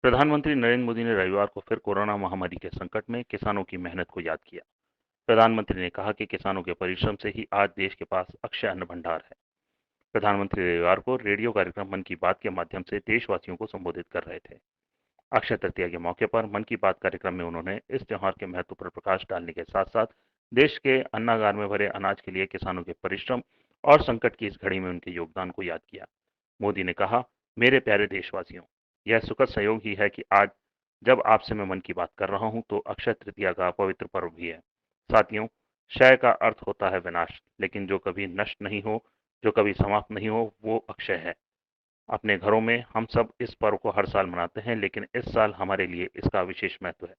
प्रधानमंत्री नरेंद्र मोदी ने रविवार को फिर कोरोना महामारी के संकट में किसानों की मेहनत को याद किया। प्रधानमंत्री ने कहा कि किसानों के परिश्रम से ही आज देश के पास अक्षय अन्न भंडार है। प्रधानमंत्री रविवार को रेडियो कार्यक्रम मन की बात के माध्यम से देशवासियों को संबोधित कर रहे थे। अक्षय तृतीया के मौके पर मन की बात कार्यक्रम में उन्होंने इस त्योहार के महत्व पर प्रकाश डालने के साथ साथ देश के अन्नागार में भरे अनाज के लिए किसानों के परिश्रम और संकट की इस घड़ी में उनके योगदान को याद किया। मोदी ने कहा, मेरे प्यारे देशवासियों, यह सुखद संयोग ही है कि आज जब आपसे मैं मन की बात कर रहा हूं तो अक्षय तृतीया का पवित्र पर्व भी है। साथियों, क्षय का अर्थ होता है विनाश, लेकिन जो कभी नष्ट नहीं हो, जो कभी समाप्त नहीं हो, वो अक्षय है। अपने घरों में हम सब इस पर्व को हर साल मनाते हैं, लेकिन इस साल हमारे लिए इसका विशेष महत्व है।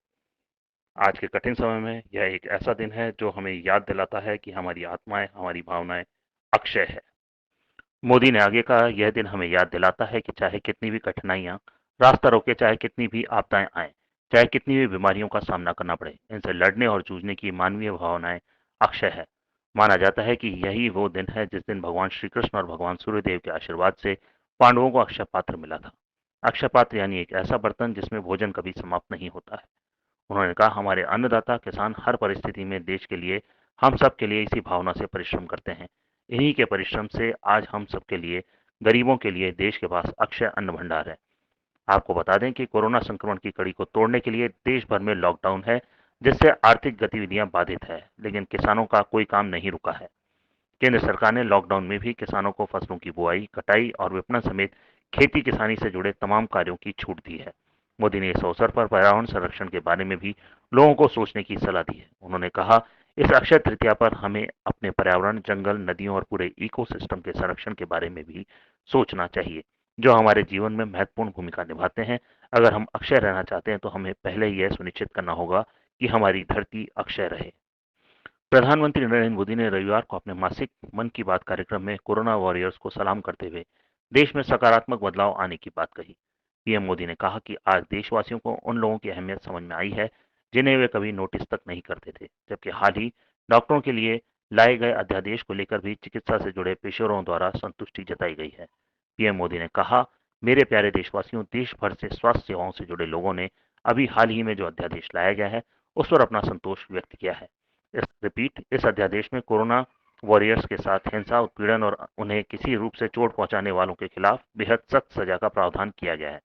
आज के कठिन समय में यह एक ऐसा दिन है जो हमें याद दिलाता है कि हमारी आत्माएं, हमारी भावनाएं अक्षय है। मोदी ने आगे कहा, यह दिन हमें याद दिलाता है कि चाहे कितनी भी कठिनाइयां रास्ता रोके, चाहे कितनी भी आपदाएं आए, चाहे कितनी भी बीमारियों का सामना करना पड़े, इनसे लड़ने और जूझने की मानवीय भावनाएं अक्षय है। माना जाता है कि यही वो दिन है जिस दिन भगवान श्री कृष्ण और भगवान सूर्यदेव के आशीर्वाद से पांडवों को अक्षय पात्र मिला था। अक्षय पात्र यानी एक ऐसा बर्तन जिसमें भोजन कभी समाप्त नहीं होता है। उन्होंने कहा, हमारे अन्नदाता किसान हर परिस्थिति में देश के लिए, हम सब के लिए इसी भावना से परिश्रम करते हैं। इन्हीं के परिश्रम से आज हम सबके लिए, गरीबों के लिए देश के पास अक्षय अन्न भंडार है। आपको बता दें कि कोरोना संक्रमण की कड़ी को तोड़ने के लिए देश भर में लॉकडाउन है, जिससे आर्थिक गतिविधियां बाधित है, लेकिन किसानों का कोई काम नहीं रुका है। केंद्र सरकार ने लॉकडाउन में भी किसानों को फसलों की बुआई, कटाई और विपणन समेत खेती किसानी से जुड़े तमाम कार्यों की छूट दी है। मोदी ने इस अवसर पर पर्यावरण संरक्षण के बारे में भी लोगों को सोचने की सलाह दी है। उन्होंने कहा, इस अक्षय तृतीया पर हमें अपने पर्यावरण, जंगल, नदियों और पूरे इकोसिस्टम के संरक्षण के बारे में भी सोचना चाहिए, जो हमारे जीवन में महत्वपूर्ण भूमिका निभाते हैं। अगर हम अक्षय रहना चाहते हैं तो हमें पहले यह सुनिश्चित करना होगा कि हमारी धरती अक्षय रहे। प्रधानमंत्री नरेंद्र मोदी ने रविवार को अपने मासिक मन की बात कार्यक्रम में कोरोना वॉरियर्स को सलाम करते हुए देश में सकारात्मक बदलाव आने की बात कही। पीएम मोदी ने कहा कि आज देशवासियों को उन लोगों की अहमियत समझ में आई है जिन्हें वे कभी नोटिस तक नहीं करते थे, जबकि हाल ही डॉक्टरों के लिए लाए गए अध्यादेश को लेकर भी चिकित्सा से जुड़े पेशेवरों द्वारा संतुष्टि जताई गई है। पीएम मोदी ने कहा, मेरे प्यारे देशवासियों, देश भर से स्वास्थ्य सेवाओं से जुड़े लोगों ने अभी हाल ही में जो अध्यादेश लाया गया है उस पर अपना संतोष व्यक्त किया है। इस अध्यादेश में कोरोना वॉरियर्स के साथ हिंसा, उत्पीड़न और उन्हें किसी रूप से चोट पहुंचाने वालों के खिलाफ बेहद सख्त सजा का प्रावधान किया गया है।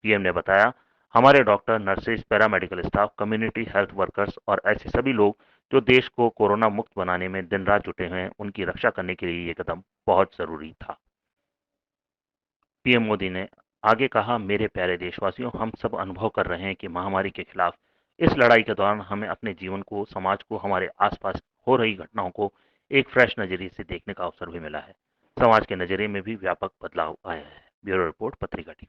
पीएम ने बताया, हमारे doctor, nurses, paramedical staff, community health workers और ऐसे सभी लोग जो देश को कोरोना मुक्त बनाने में दिन रात जुटे हुए हैं, उनकी रक्षा करने के लिए ये कदम बहुत जरूरी था। पीएम मोदी ने आगे कहा, मेरे प्यारे देशवासियों, हम सब अनुभव कर रहे हैं कि महामारी के खिलाफ इस लड़ाई के दौरान हमें अपने जीवन को, समाज को, हमारे आसपास हो रही घटनाओं को एक फ्रेश नजरिए से देखने का अवसर भी मिला है। समाज के नजरिए में भी व्यापक बदलाव आया है। ब्यूरो रिपोर्ट, पत्रिका टीवी।